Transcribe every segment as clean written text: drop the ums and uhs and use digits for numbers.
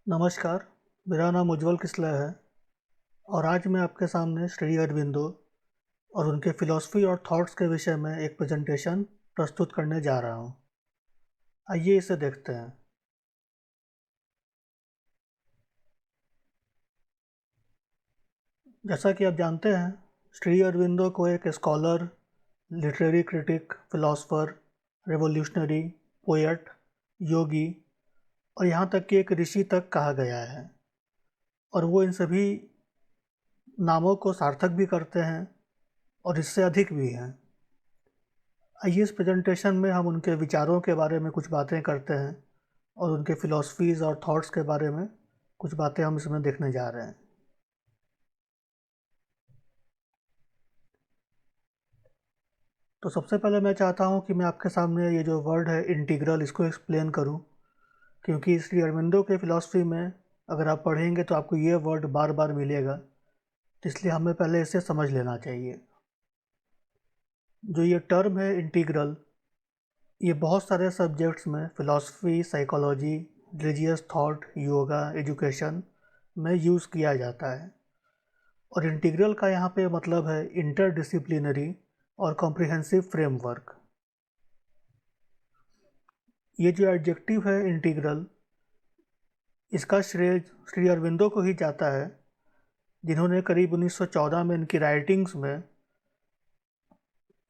नमस्कार, मेरा नाम उज्ज्वल किसला है और आज मैं आपके सामने श्री अरबिंदो और उनके फ़िलॉसफ़ी और थॉट्स के विषय में एक प्रेज़ेंटेशन प्रस्तुत करने जा रहा हूँ। आइए इसे देखते हैं। जैसा कि आप जानते हैं, श्री अरबिंदो को एक scholar, literary critic, philosopher, revolutionary, poet, yogi और यहाँ तक कि एक ऋषि तक कहा गया है और वो इन सभी नामों को सार्थक भी करते हैं और इससे अधिक भी हैं। आइए इस प्रेजेंटेशन में हम उनके विचारों के बारे में कुछ बातें करते हैं और उनके फ़िलॉसफ़ीज़ और थॉट्स के बारे में कुछ बातें हम इसमें देखने जा रहे हैं। तो सबसे पहले मैं चाहता हूँ कि मैं आपके सामने ये जो वर्ड है इंटीग्रल इसको एक्सप्लेन करूँ, क्योंकि श्री अरबिंदो के फ़िलॉसफ़ी में अगर आप पढ़ेंगे तो आपको ये वर्ड बार बार मिलेगा, तो इसलिए हमें पहले इसे समझ लेना चाहिए। जो ये टर्म है इंटीग्रल, ये बहुत सारे सब्जेक्ट्स में philosophy, psychology, religious thought, yoga, education में यूज़ किया जाता है और इंटीग्रल का यहाँ पे मतलब है इंटरडिसिप्लिनरी और कॉम्प्रिहेंसिव फ्रेमवर्क। ये जो एडजेक्टिव है इंटीग्रल, इसका श्रेय श्री अरविंदो को ही जाता है, जिन्होंने करीब 1914 में इनकी राइटिंग्स में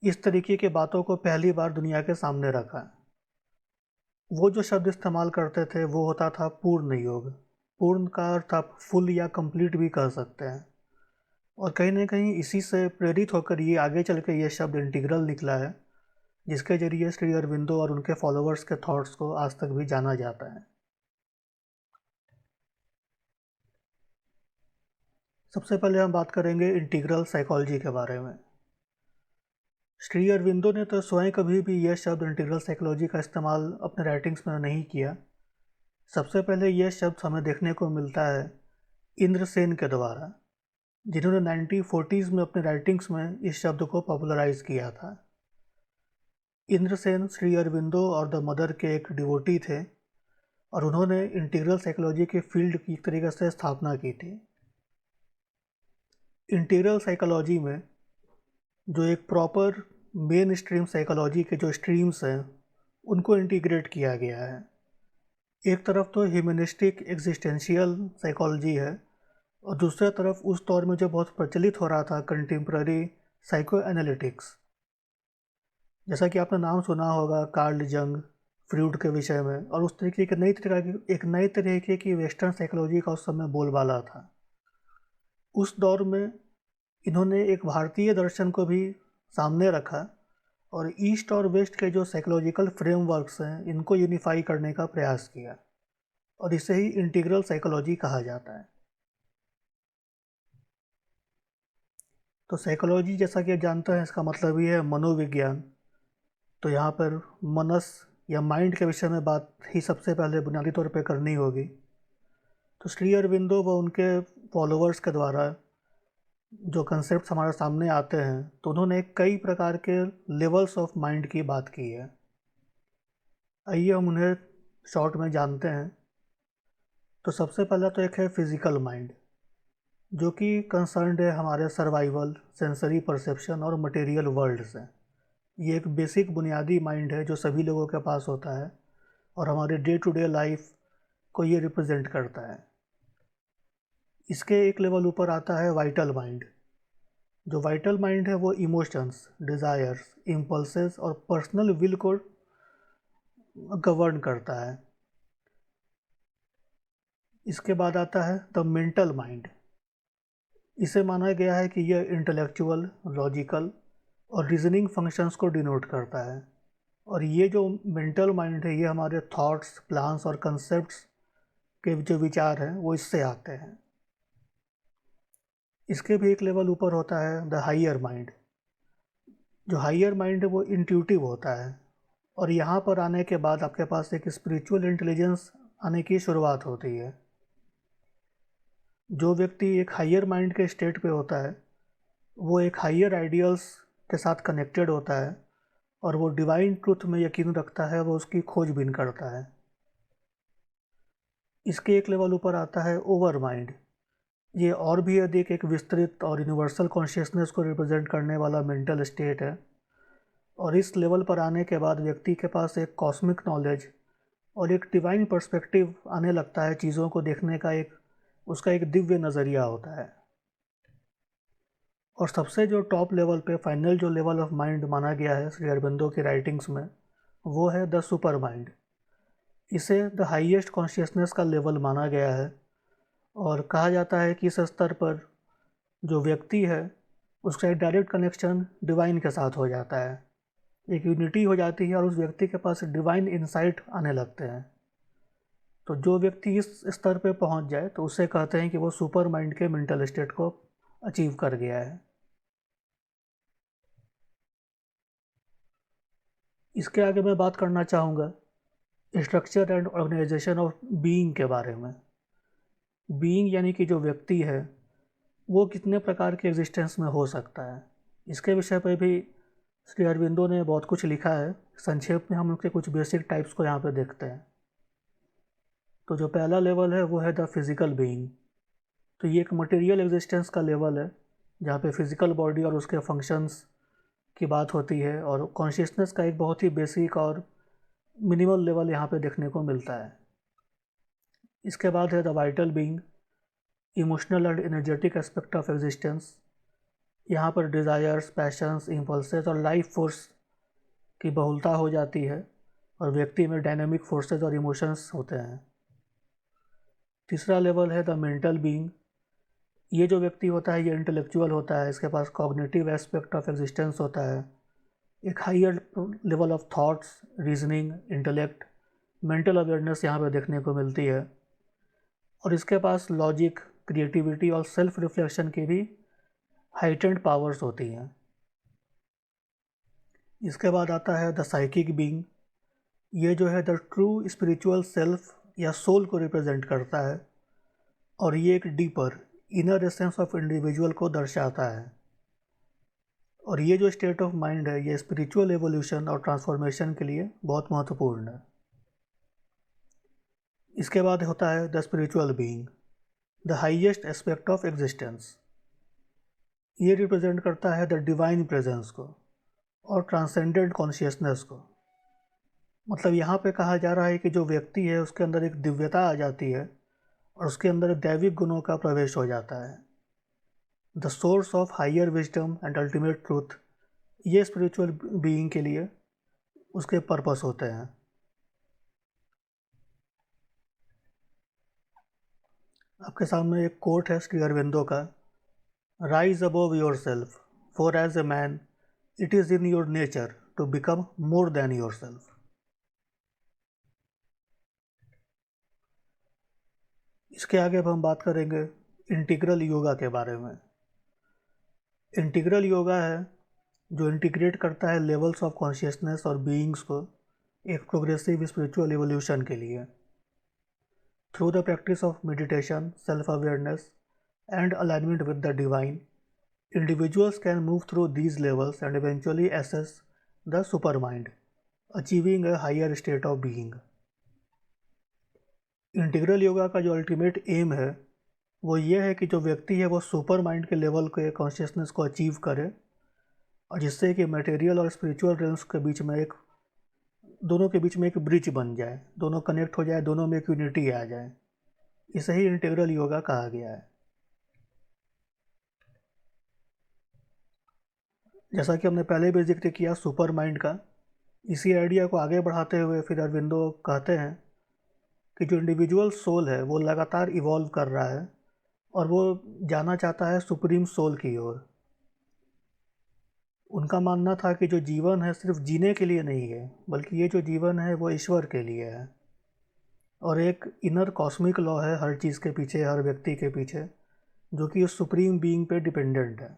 इस तरीके की बातों को पहली बार दुनिया के सामने रखा। वो जो शब्द इस्तेमाल करते थे वो होता था पूर्ण योग। पूर्ण का अर्थ आप फुल या कंप्लीट भी कह सकते हैं और कहीं ना कहीं इसी से प्रेरित होकर ये आगे चल के ये शब्द इंटीग्रल निकला है, जिसके जरिए श्री अरविंदो और उनके फॉलोअर्स के थॉट्स को आज तक भी जाना जाता है। सबसे पहले हम बात करेंगे इंटीग्रल साइकोलॉजी के बारे में। श्री अरविंदो ने तो स्वयं कभी भी यह शब्द इंटीग्रल साइकोलॉजी का इस्तेमाल अपने राइटिंग्स में नहीं किया। सबसे पहले यह शब्द हमें देखने को मिलता है इंद्र सेन के द्वारा, जिन्होंने 1940s में अपने राइटिंग्स में इस शब्द को पॉपुलराइज किया था। इंद्र सेन श्री अरविंदो और द मदर के एक डिवोटी थे और उन्होंने इंटीग्रल साइकोलॉजी के फील्ड की एक तरीके से स्थापना की थी। इंटीग्रल साइकोलॉजी में जो एक प्रॉपर मेन स्ट्रीम साइकोलॉजी के जो स्ट्रीम्स हैं उनको इंटीग्रेट किया गया है। एक तरफ तो ह्यूमनिस्टिक एग्जिस्टेंशियल साइकोलॉजी है और दूसरी तरफ उस दौर में जो बहुत प्रचलित हो रहा था कंटेम्प्ररी साइको एनालिटिक्स। जैसा कि आपने नाम सुना होगा कार्ल जंग, फ्रूड के विषय में, और उस तरीके की एक नई तरीके की वेस्टर्न साइकोलॉजी का उस समय बोलबाला था। उस दौर में इन्होंने एक भारतीय दर्शन को भी सामने रखा और ईस्ट और वेस्ट के जो साइकोलॉजिकल फ्रेमवर्क्स हैं इनको यूनिफाई करने का प्रयास किया और इसे ही इंटीग्रल साइकोलॉजी कहा जाता है। तो साइकोलॉजी जैसा कि आप जानते हैं इसका मतलब ही है मनोविज्ञान। तो यहाँ पर मनस या माइंड के विषय में बात ही सबसे पहले बुनियादी तौर पे करनी होगी। तो श्री अरविंदो व उनके फॉलोअर्स के द्वारा जो कंसेप्ट हमारे सामने आते हैं तो उन्होंने कई प्रकार के लेवल्स ऑफ माइंड की बात की है। आइए हम उन्हें शॉर्ट में जानते हैं। तो सबसे पहला तो एक है फिज़िकल माइंड, जो कि कंसर्न्ड है हमारे सर्वाइवल, सेंसरी परसेप्शन और मटेरियल वर्ल्ड से। ये एक बेसिक बुनियादी माइंड है जो सभी लोगों के पास होता है और हमारे डे टू डे लाइफ को ये रिप्रेजेंट करता है। इसके एक लेवल ऊपर आता है वाइटल माइंड। जो वाइटल माइंड है वो इमोशंस, डिज़ायर्स, इम्पल्सेस और पर्सनल विल को गवर्न करता है। इसके बाद आता है द मेंटल माइंड। इसे माना गया है कि यह इंटेलेक्चुअल, लॉजिकल और रीजनिंग फंक्शंस को डिनोट करता है और ये जो मेंटल माइंड है ये हमारे थॉट्स, प्लान्स और कंसेप्ट्स के जो विचार हैं वो इससे आते हैं। इसके भी एक लेवल ऊपर होता है द हाइयर माइंड। जो हाइयर माइंड है वो इंट्यूटिव होता है और यहाँ पर आने के बाद आपके पास एक स्पिरिचुअल इंटेलिजेंस आने की शुरुआत होती है। जो व्यक्ति एक हाइयर माइंड के स्टेट पे होता है वो एक हाइयर आइडियल्स के साथ कनेक्टेड होता है और वो डिवाइन ट्रूथ में यकीन रखता है, वो उसकी खोजबीन करता है। इसके एक लेवल ऊपर आता है ओवर माइंड। ये और भी अधिक एक विस्तृत और यूनिवर्सल कॉन्शियसनेस को रिप्रेजेंट करने वाला मेंटल स्टेट है। और इस लेवल पर आने के बाद व्यक्ति के पास एक कॉस्मिक नॉलेज और एक डिवाइन पर्सपेक्टिव आने लगता है। चीज़ों को देखने का उसका एक दिव्य नज़रिया होता है। और सबसे जो टॉप लेवल पे फाइनल जो लेवल ऑफ माइंड माना गया है श्री अरबिंदो की राइटिंग्स में, वो है द सुपर माइंड। इसे द हाईएस्ट कॉन्शियसनेस का लेवल माना गया है और कहा जाता है कि इस स्तर पर जो व्यक्ति है उसका एक डायरेक्ट कनेक्शन डिवाइन के साथ हो जाता है, एक यूनिटी हो जाती है और उस व्यक्ति के पास डिवाइन इंसाइट आने लगते हैं। तो जो व्यक्ति इस स्तर पे पहुंच जाए तो उसे कहते हैं कि वो सुपर माइंड के मेंटल स्टेट को अचीव कर गया है। इसके आगे मैं बात करना चाहूँगा structure and organisation of being के बारे में। बीइंग यानी कि जो व्यक्ति है वो कितने प्रकार के एग्जिस्टेंस में हो सकता है, इसके विषय पर भी श्री अरविंदो ने बहुत कुछ लिखा है। संक्षेप में हम उनके कुछ बेसिक टाइप्स को यहाँ पे देखते हैं। तो जो पहला लेवल है वो है द फिज़िकल बीइंग। तो ये एक मटेरियल एग्जिस्टेंस का लेवल है जहाँ पे फिज़िकल बॉडी और उसके फंक्शंस की बात होती है और कॉन्शियसनेस का एक बहुत ही बेसिक और मिनिमल लेवल यहाँ पे देखने को मिलता है। इसके बाद है the vital being, emotional and energetic aspect of existence. यहाँ पर डिज़ायर्स, पैशंस, इम्पल्सेस और लाइफ फोर्स की बहुलता हो जाती है और व्यक्ति में डायनामिक फोर्सेस और इमोशंस होते हैं। तीसरा लेवल है द मेंटल बीइंग। ये जो व्यक्ति होता है ये इंटेलेक्चुअल होता है, इसके पास कॉग्निटिव एस्पेक्ट ऑफ एग्जिस्टेंस होता है, एक higher level of thoughts, reasoning, intellect, mental awareness यहाँ पर देखने को मिलती है और इसके पास लॉजिक, क्रिएटिविटी और सेल्फ रिफ्लेक्शन की भी हाइटेंड पावर्स होती हैं। इसके बाद आता है द साइकिक बीइंग। ये जो है द ट्रू स्पिरिचुअल सेल्फ या सोल को रिप्रेजेंट करता है और ये एक deeper inner essence of individual को दर्शाता है। और ये जो स्टेट ऑफ माइंड है ये स्पिरिचुअल एवोल्यूशन और ट्रांसफॉर्मेशन के लिए बहुत महत्वपूर्ण है। इसके बाद होता है the spiritual being, the highest aspect of existence. ये रिप्रेजेंट करता है द डिवाइन प्रेजेंस को और ट्रांसेंडेंट कॉन्शियसनेस को। मतलब यहाँ पे कहा जा रहा है कि जो व्यक्ति है उसके अंदर एक दिव्यता आ जाती है और उसके अंदर दैविक गुणों का प्रवेश हो जाता है। The source of higher wisdom and ultimate truth, ये स्पिरिचुअल बीइंग के लिए उसके पर्पस होते हैं। आपके सामने एक कोट है श्री अरविंदो का, rise above yourself for as a man it is in your nature to become more than yourself. इसके आगे अब हम बात करेंगे इंटीग्रल योगा के बारे में। इंटीग्रल योगा है जो इंटीग्रेट करता है लेवल्स ऑफ कॉन्शियसनेस और बीइंग्स को एक प्रोग्रेसिव स्पिरिचुअल एवोल्यूशन के लिए। Through the practice of meditation, self awareness and alignment with the divine, individuals can move through these levels and eventually access the supermind, achieving a higher state of being. Integral yoga का जो ultimate aim है वो ये है कि जो व्यक्ति है वो सुपर माइंड के लेवल के कॉन्शियसनेस को अचीव करे और जिससे कि मटेरियल और स्पिरिचुअल रेल्स के बीच में दोनों के बीच में एक ब्रिज बन जाए, दोनों कनेक्ट हो जाए, दोनों में एक यूनिटी आ जाए। इसे ही इंटीग्रल योगा कहा गया है। जैसा कि हमने पहले भी जिक्र किया सुपर माइंड का, इसी आइडिया को आगे बढ़ाते हुए फिर अरविंदो कहते हैं कि जो इंडिविजुअल सोल है वो लगातार इवॉल्व कर रहा है और वो जाना चाहता है सुप्रीम सोल की ओर। उनका मानना था कि जो जीवन है सिर्फ जीने के लिए नहीं है, बल्कि ये जो जीवन है वो ईश्वर के लिए है और एक इनर कॉस्मिक लॉ है हर चीज़ के पीछे, हर व्यक्ति के पीछे, जो कि उस सुप्रीम बीइंग पे डिपेंडेंट है।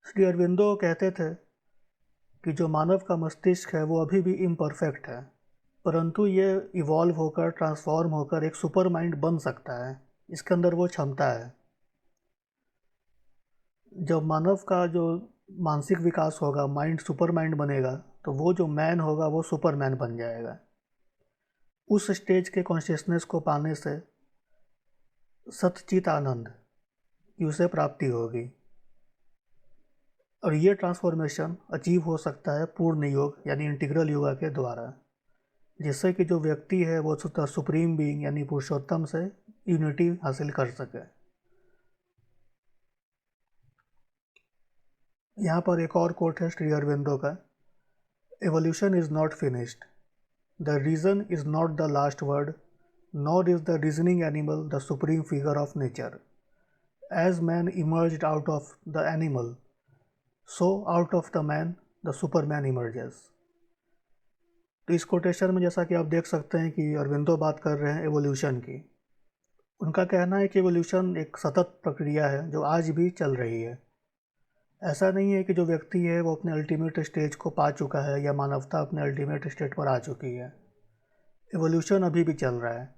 श्री अरविंदो कहते थे कि जो मानव का मस्तिष्क है वो अभी भी इम्परफेक्ट है, परंतु ये इवॉल्व होकर, ट्रांसफॉर्म होकर एक सुपर माइंड बन सकता है। इसके अंदर वो क्षमता है। जब मानव का जो मानसिक विकास होगा, माइंड सुपर माइंड बनेगा, तो वो जो मैन होगा वो सुपर मैन बन जाएगा। उस स्टेज के कॉन्शियसनेस को पाने से सतचित आनंद की उसे प्राप्ति होगी। और ये ट्रांसफॉर्मेशन अचीव हो सकता है पूर्ण योग यानी इंटीग्रल योगा के द्वारा, जिससे कि जो व्यक्ति है वो सुप्रीम बीइंग यानी पुरुषोत्तम से यूनिटी हासिल कर सके। यहाँ पर एक और कोट है श्री अरविंदो का, evolution is not finished, the reason is not the last word, nor is the reasoning animal the supreme figure of nature, as man emerged out of the animal so out of the man the superman emerges. तो इस quotation में जैसा कि आप देख सकते हैं कि अरविंदो बात कर रहे हैं एवोल्यूशन की। उनका कहना है कि एवोल्यूशन एक सतत प्रक्रिया है जो आज भी चल रही है। ऐसा नहीं है कि जो व्यक्ति है वो अपने अल्टीमेट स्टेज को पा चुका है या मानवता अपने अल्टीमेट स्टेज पर आ चुकी है। एवोल्यूशन अभी भी चल रहा है।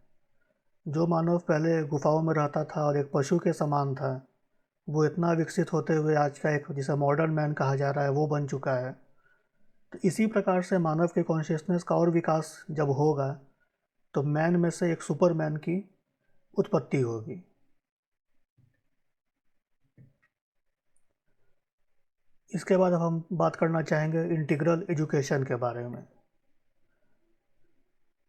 जो मानव पहले गुफाओं में रहता था और एक पशु के समान था, वो इतना विकसित होते हुए आज का एक जिसे मॉडर्न मैन कहा जा रहा है वो बन चुका है। तो इसी प्रकार से मानव के कॉन्शियसनेस का और विकास जब होगा तो मैन में से एक सुपरमैन की उत्पत्ति होगी। इसके बाद अब हम बात करना चाहेंगे इंटीग्रल एजुकेशन के बारे में।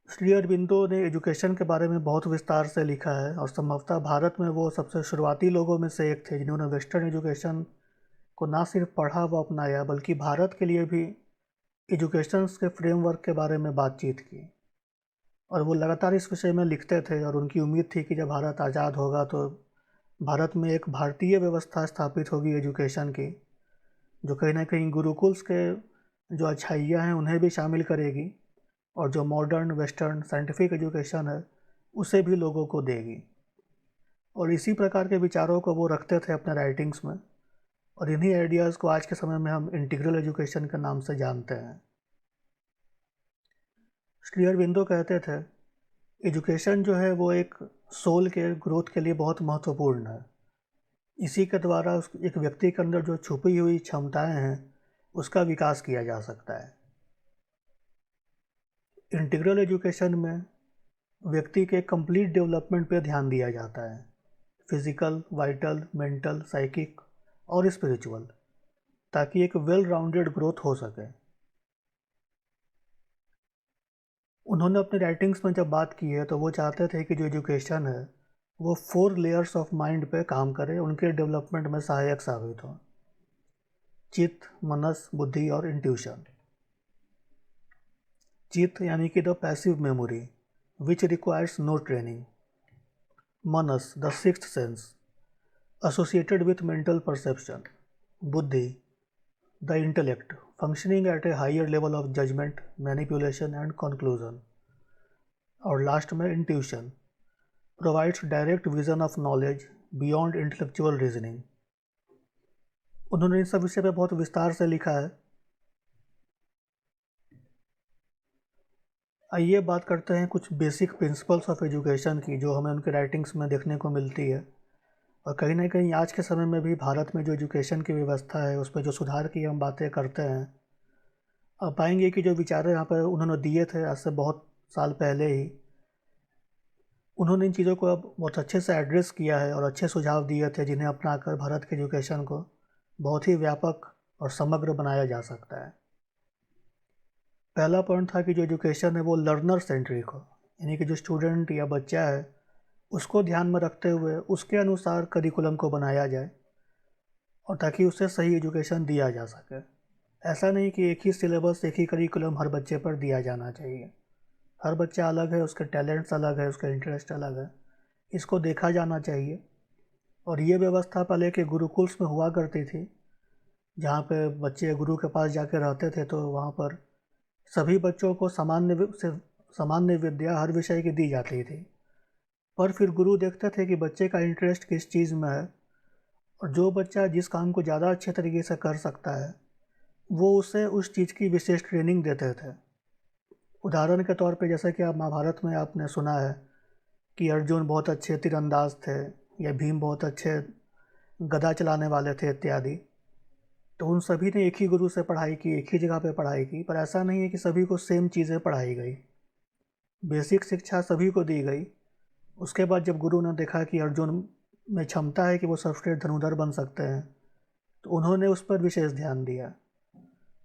श्री अरबिंदो ने एजुकेशन के बारे में बहुत विस्तार से लिखा है और संभवतः भारत में वो सबसे शुरुआती लोगों में से एक थे जिन्होंने वेस्टर्न एजुकेशन को ना सिर्फ पढ़ा व अपनाया बल्कि भारत के लिए भी एजुकेशन के फ्रेमवर्क के बारे में बातचीत की। और वो लगातार इस विषय में लिखते थे और उनकी उम्मीद थी कि जब भारत आज़ाद होगा तो भारत में एक भारतीय व्यवस्था स्थापित होगी एजुकेशन की, जो कहीं ना कहीं गुरुकुल्स के जो अच्छाइयाँ हैं उन्हें भी शामिल करेगी और जो मॉडर्न वेस्टर्न साइंटिफिक एजुकेशन है उसे भी लोगों को देगी। और इसी प्रकार के विचारों को वो रखते थे अपने राइटिंग्स में, और इन्हीं आइडियाज़ को आज के समय में हम इंटीग्रल एजुकेशन के नाम से जानते हैं। श्री अरबिंदो कहते थे एजुकेशन जो है वो एक सोल के ग्रोथ के लिए बहुत महत्वपूर्ण है। इसी के द्वारा उस एक व्यक्ति के अंदर जो छुपी हुई क्षमताएं हैं उसका विकास किया जा सकता है। इंटीग्रल एजुकेशन में व्यक्ति के कंप्लीट डेवलपमेंट पे ध्यान दिया जाता है, फिजिकल, वाइटल, मेंटल, साइकिक और स्पिरिचुअल, ताकि एक वेल राउंडेड ग्रोथ हो सके। उन्होंने अपने राइटिंग्स में जब बात की है तो वो चाहते थे कि जो एजुकेशन है वो 4 लेयर्स ऑफ माइंड पे काम करे, उनके डेवलपमेंट में सहायक साबित हो। चित्त, मनस, बुद्धि और इंट्यूशन। चित्त यानी कि the passive memory which requires no training. Manas, the sixth sense associated with mental perception. बुद्धि, the intellect functioning at a higher level of judgment, manipulation and conclusion. और लास्ट में intuition provides direct vision of knowledge beyond intellectual reasoning. उन्होंने इन सब विषय पे बहुत विस्तार से लिखा है। आइए बात करते हैं कुछ बेसिक प्रिंसिपल्स ऑफ एजुकेशन की जो हमें उनके राइटिंग्स में देखने को मिलती है, और कहीं ना कहीं आज के समय में भी भारत में जो एजुकेशन की व्यवस्था है उस पर जो सुधार की हम बातें करते हैं। अब पाएंगे कि जो विचार यहाँ पर उन्होंने दिए थे आज से बहुत साल पहले ही, उन्होंने इन चीज़ों को अब बहुत अच्छे से एड्रेस किया है और अच्छे सुझाव दिए थे जिन्हें अपनाकर भारत के एजुकेशन को बहुत ही व्यापक और समग्र बनाया जा सकता है। पहला पॉइंट था कि जो एजुकेशन है वो लर्नर सेंट्रिक हो, यानी कि जो स्टूडेंट या बच्चा है उसको ध्यान में रखते हुए उसके अनुसार करिकुलम को बनाया जाए और ताकि उसे सही एजुकेशन दिया जा सके। ऐसा नहीं कि एक ही सिलेबस, एक ही करिकुलम हर बच्चे पर दिया जाना चाहिए। हर बच्चा अलग है, उसके टैलेंट्स अलग है, उसका इंटरेस्ट अलग है, इसको देखा जाना चाहिए। और ये व्यवस्था पहले के गुरुकुल्स में हुआ करती थी, जहाँ पे बच्चे गुरु के पास जाके रहते थे, तो वहाँ पर सभी बच्चों को सामान्य विद्या हर विषय की दी जाती थी। पर फिर गुरु देखते थे कि बच्चे का इंटरेस्ट किस चीज़ में है, और जो बच्चा जिस काम को ज़्यादा अच्छे तरीके से कर सकता है वो उसे उस चीज़ की विशेष ट्रेनिंग देते थे। उदाहरण के तौर पे जैसा कि आप महाभारत में आपने सुना है कि अर्जुन बहुत अच्छे तीरंदाज थे या भीम बहुत अच्छे गदा चलाने वाले थे इत्यादि। तो उन सभी ने एक ही गुरु से पढ़ाई की, एक ही जगह पे पढ़ाई की, पर ऐसा नहीं है कि सभी को सेम चीज़ें पढ़ाई गई। बेसिक शिक्षा सभी को दी गई। उसके बाद जब गुरु ने देखा कि अर्जुन में क्षमता है कि वो सर्वश्रेष्ठ धनुर्धर बन सकते हैं, तो उन्होंने उस पर विशेष ध्यान दिया।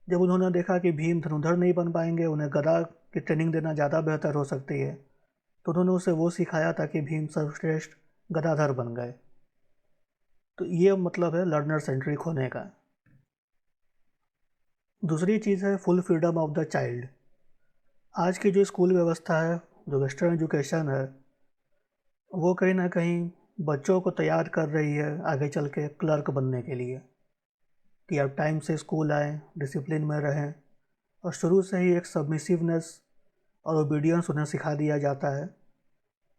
जब उन्होंने देखा कि भीम धनुर्धर नहीं बन पाएंगे, उन्हें गदा की ट्रेनिंग देना ज़्यादा बेहतर हो सकती है, तो उन्होंने उसे वो सिखाया ताकि भीम सर्वश्रेष्ठ गदाधर बन गए। तो ये मतलब है लर्नर सेंट्रिक होने का। दूसरी चीज़ है full freedom of the child. आज की जो स्कूल व्यवस्था है, जो वेस्टर्न एजुकेशन है, वो कहीं ना कहीं बच्चों को तैयार कर रही है आगे चल के क्लर्क बनने के लिए, कि आप टाइम से स्कूल आएँ, डिसिप्लिन में रहें, और शुरू से ही एक सबमिसिवनेस और ओबीडियंस उन्हें सिखा दिया जाता है,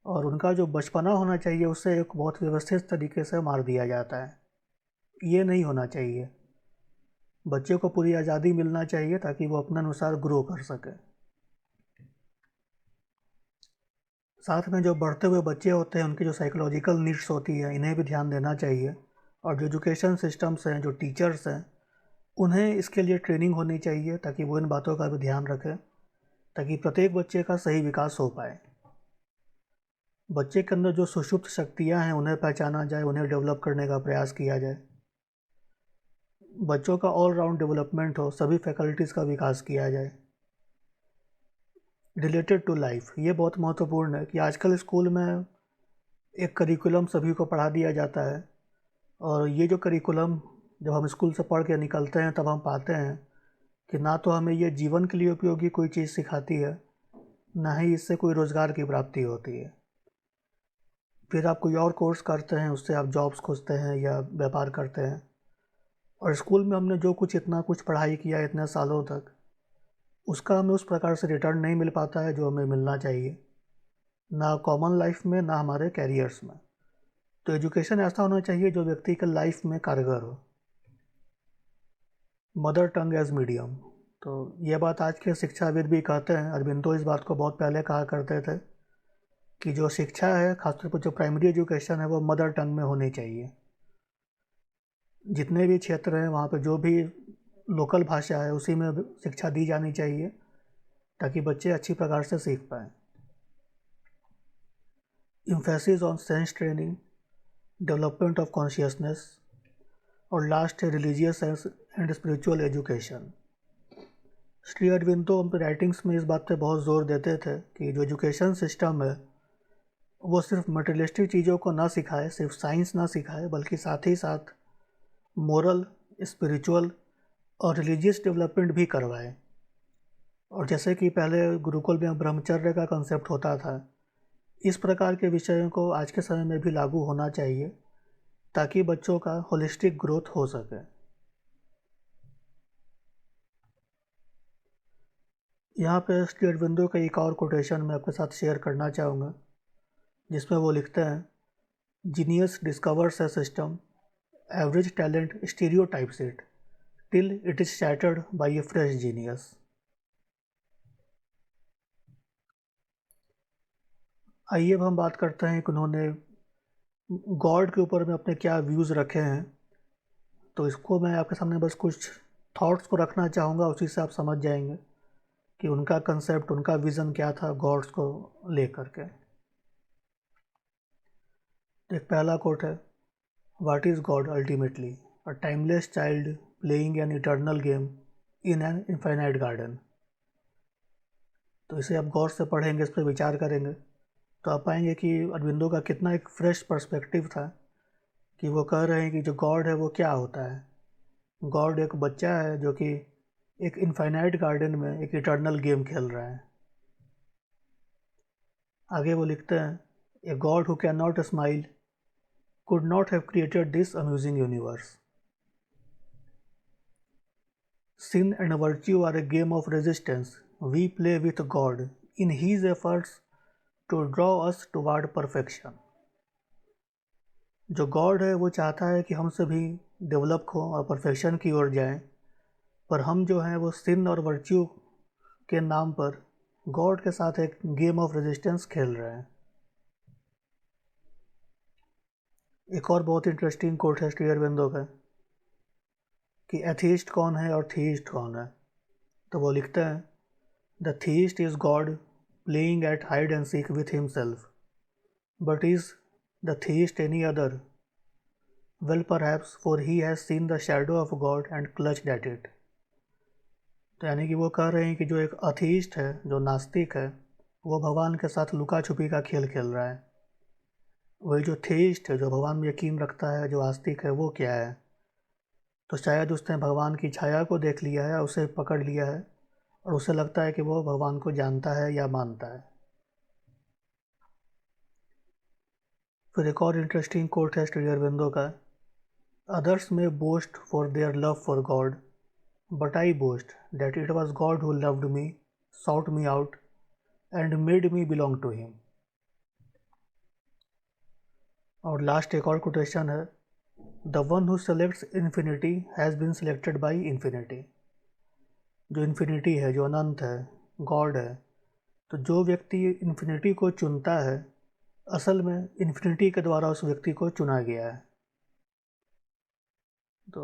और उनका जो बचपना होना चाहिए उससे एक बहुत व्यवस्थित तरीके से मार दिया जाता है। ये नहीं होना चाहिए। बच्चे को पूरी आज़ादी मिलना चाहिए ताकि वो अपने अनुसार ग्रो कर सके। साथ में जो बढ़ते हुए बच्चे होते हैं, उनकी जो साइकोलॉजिकल नीड्स होती हैं, इन्हें भी ध्यान देना चाहिए। और जो एजुकेशन सिस्टम्स हैं, जो टीचर्स हैं, उन्हें इसके लिए ट्रेनिंग होनी चाहिए ताकि वो इन बातों का भी ध्यान रखें, ताकि प्रत्येक बच्चे का सही विकास हो पाए। बच्चे के अंदर जो सुषुप्त शक्तियाँ हैं उन्हें पहचाना जाए, उन्हें डेवलप करने का प्रयास किया जाए। बच्चों का ऑल राउंड डेवलपमेंट हो, सभी फैकल्टीज़ का विकास किया जाए। रिलेटेड टू लाइफ, ये बहुत महत्वपूर्ण है कि आजकल स्कूल में एक करिकुलम सभी को पढ़ा दिया जाता है, और ये जो करिकुलम जब हम स्कूल से पढ़ के निकलते हैं तब हम पाते हैं कि ना तो हमें ये जीवन के लिए उपयोगी कोई चीज़ सिखाती है, ना ही इससे कोई रोज़गार की प्राप्ति होती है। फिर आप कोई और कोर्स करते हैं, उससे आप जॉब्स खोजते हैं या व्यापार करते हैं, और स्कूल में हमने जो कुछ इतना कुछ पढ़ाई किया इतने सालों तक, उसका हमें उस प्रकार से रिटर्न नहीं मिल पाता है जो हमें मिलना चाहिए, ना कॉमन लाइफ में, ना हमारे कैरियर्स में। तो एजुकेशन ऐसा होना चाहिए जो व्यक्ति के लाइफ में कारगर हो। मदर टंग एज मीडियम, तो ये बात आज के शिक्षाविद भी कहते हैं। अरबिंदो इस बात को बहुत पहले कहा करते थे कि जो शिक्षा है, खासतौर पर जो प्राइमरी एजुकेशन है, वो मदर टंग में होनी चाहिए। जितने भी क्षेत्र हैं वहाँ पे जो भी लोकल भाषा है उसी में शिक्षा दी जानी चाहिए ताकि बच्चे अच्छी प्रकार से सीख पाएँ। Emphasis on sense training, development of consciousness, और लास्ट है religious and spiritual education. Shri Aurobindo अपने राइटिंग्स में इस बात पे बहुत ज़ोर देते थे कि जो एजुकेशन सिस्टम है वो सिर्फ मटेरियलिस्टिक चीज़ों को ना सिखाए, सिर्फ साइंस ना सिखाए, बल्कि साथ ही साथ मोरल, स्पिरिचुअल और रिलीजियस डेवलपमेंट भी करवाए। और जैसे कि पहले गुरुकुल में ब्रह्मचर्य का कंसेप्ट होता था, इस प्रकार के विषयों को आज के समय में भी लागू होना चाहिए ताकि बच्चों का होलिस्टिक ग्रोथ हो सके। यहाँ पे श्री अरबिंदो का एक और कोटेशन मैं आपके साथ शेयर करना चाहूँगा, जिसमें वो लिखते हैं, genius discovers a system, average talent stereotypes it till it is shattered by a fresh genius. आइए अब हम बात करते हैं कि उन्होंने गॉड के ऊपर में अपने क्या व्यूज़ रखे हैं। तो इसको मैं आपके सामने बस कुछ थॉट्स को रखना चाहूँगा, उसी से आप समझ जाएंगे कि उनका कंसेप्ट, उनका विज़न क्या था गॉड्स को लेकर के। एक पहला कोट है, what is God ultimately, a timeless child playing an eternal game in an infinite garden. तो इसे आप गौर से पढ़ेंगे, इस पर विचार करेंगे, तो आप पाएंगे कि अरबिंदो का कितना एक फ्रेश पर्सपेक्टिव था कि वो कह रहे हैं कि जो गॉड है वो क्या होता है। गॉड एक बच्चा है जो कि एक इनफाइनाइट गार्डन में एक इटर्नल गेम खेल रहा है। आगे वो लिखते हैं, a God who can not smile could not have created this amusing universe. Sin and virtue are a game of resistance we play with God in His efforts to draw us toward perfection. जो God है वो चाहता है कि हम सभी develop हों और परफेक्शन की ओर जाएं, पर हम जो हैं वो सिन और वर्च्यू के नाम पर गॉड के साथ एक गेम ऑफ रेजिस्टेंस खेल रहे हैं। एक और बहुत इंटरेस्टिंग कोट है श्री अरबिंदो का कि एथीस्ट कौन है और थीस्ट कौन है। तो वो लिखते हैं, the theist is God playing at hide and seek with himself. But is the theist any other? Well, perhaps, for he has seen the shadow of God and clutched at it. तो यानी कि वो कह रहे हैं कि जो एक अथीस्ट है, जो नास्तिक है, वो भगवान के साथ लुका छुपी का खेल खेल रहा है। वही जो थेइस्ट है, जो भगवान में यकीन रखता है, जो आस्तिक है, वो क्या है? तो शायद उसने भगवान की छाया को देख लिया है, उसे पकड़ लिया है और उसे लगता है कि वो भगवान को जानता है या मानता है। फिर एक और इंटरेस्टिंग कोट है श्री अरविंदो का, others may boast for their love for God, but I boast that it was God who loved me, sought me out and made me belong to him. और लास्ट एक और कोटेशन है, the one who selects infinity has been selected by infinity. जो infinity है, जो अनंत है, God है, तो जो व्यक्ति इन्फिनिटी को चुनता है, असल में इन्फिनिटी के द्वारा उस व्यक्ति को चुना गया है। तो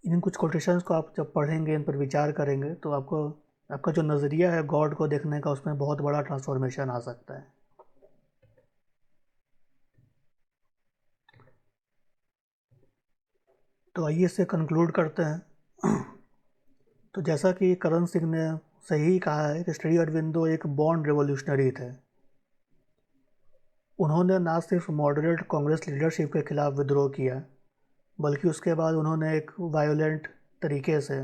इन कुछ कोटेशंस को आप जब पढ़ेंगे, इन पर विचार करेंगे, तो आपका जो नज़रिया है गॉड को देखने का, उसमें बहुत बड़ा ट्रांसफॉर्मेशन आ सकता है। तो आइए इसे कंक्लूड करते हैं। तो जैसा कि करण सिंह ने सही कहा है कि श्री अरविंदो एक बॉर्न रेवोल्यूशनरी थे। उन्होंने ना सिर्फ मॉडरेट कांग्रेस लीडरशिप के खिलाफ विद्रोह किया, बल्कि उसके बाद उन्होंने एक वायोलेंट तरीके से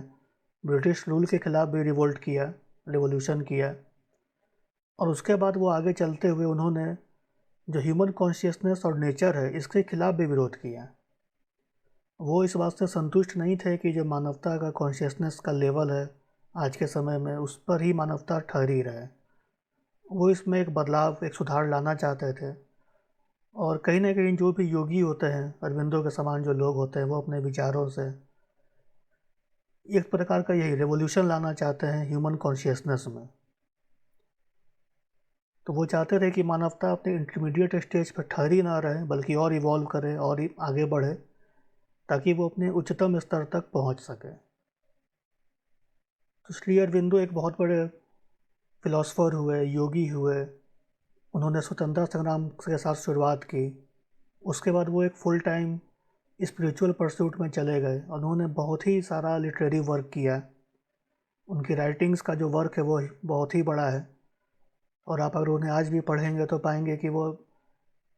ब्रिटिश रूल के खिलाफ भी रिवोल्ट किया, रिवॉल्यूशन किया। और उसके बाद वो आगे चलते हुए उन्होंने जो ह्यूमन कॉन्शियसनेस और नेचर है, इसके खिलाफ भी विरोध किया। वो इस बात से संतुष्ट नहीं थे कि जो मानवता का कॉन्शियसनेस का लेवल है आज के समय में, उस पर ही मानवता ठहरी रहे। वो इसमें एक बदलाव, एक सुधार लाना चाहते थे। और कहीं ना कहीं जो भी योगी होते हैं, अरविंदो के समान जो लोग होते हैं, वो अपने विचारों से एक प्रकार का यही रेवोल्यूशन लाना चाहते हैं ह्यूमन कॉन्शियसनेस में। तो वो चाहते थे कि मानवता अपने इंटरमीडिएट स्टेज पर ठहरी ना रहे, बल्कि और इवॉल्व करे और आगे बढ़े, ताकि वो अपने उच्चतम स्तर तक पहुंच सके। तो श्री अरविंदो एक बहुत बड़े फिलोसफर हुए, योगी हुए। उन्होंने स्वतंत्रता संग्राम के साथ शुरुआत की। उसके बाद वो एक फुल टाइम स्पिरिचुअल परस्यूट में चले गए। उन्होंने बहुत ही सारा लिटरेरी वर्क किया। उनकी राइटिंग्स का जो वर्क है वो बहुत ही बड़ा है। और आप अगर उन्हें आज भी पढ़ेंगे तो पाएंगे कि वो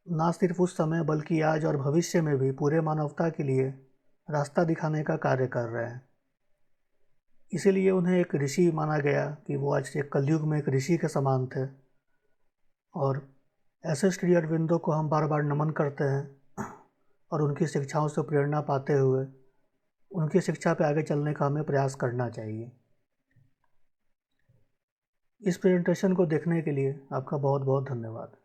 ना सिर्फ उस समय बल्कि आज और भविष्य में भी पूरे मानवता के लिए रास्ता दिखाने का कार्य कर रहे हैं। इसीलिए उन्हें एक ऋषि माना गया कि वो आज एक कलयुग में एक ऋषि के समान थे। और ऐसे श्री अरविंदो को हम बार बार नमन करते हैं और उनकी शिक्षाओं से प्रेरणा पाते हुए उनकी शिक्षा पे आगे चलने का हमें प्रयास करना चाहिए। इस प्रेजेंटेशन को देखने के लिए आपका बहुत बहुत धन्यवाद।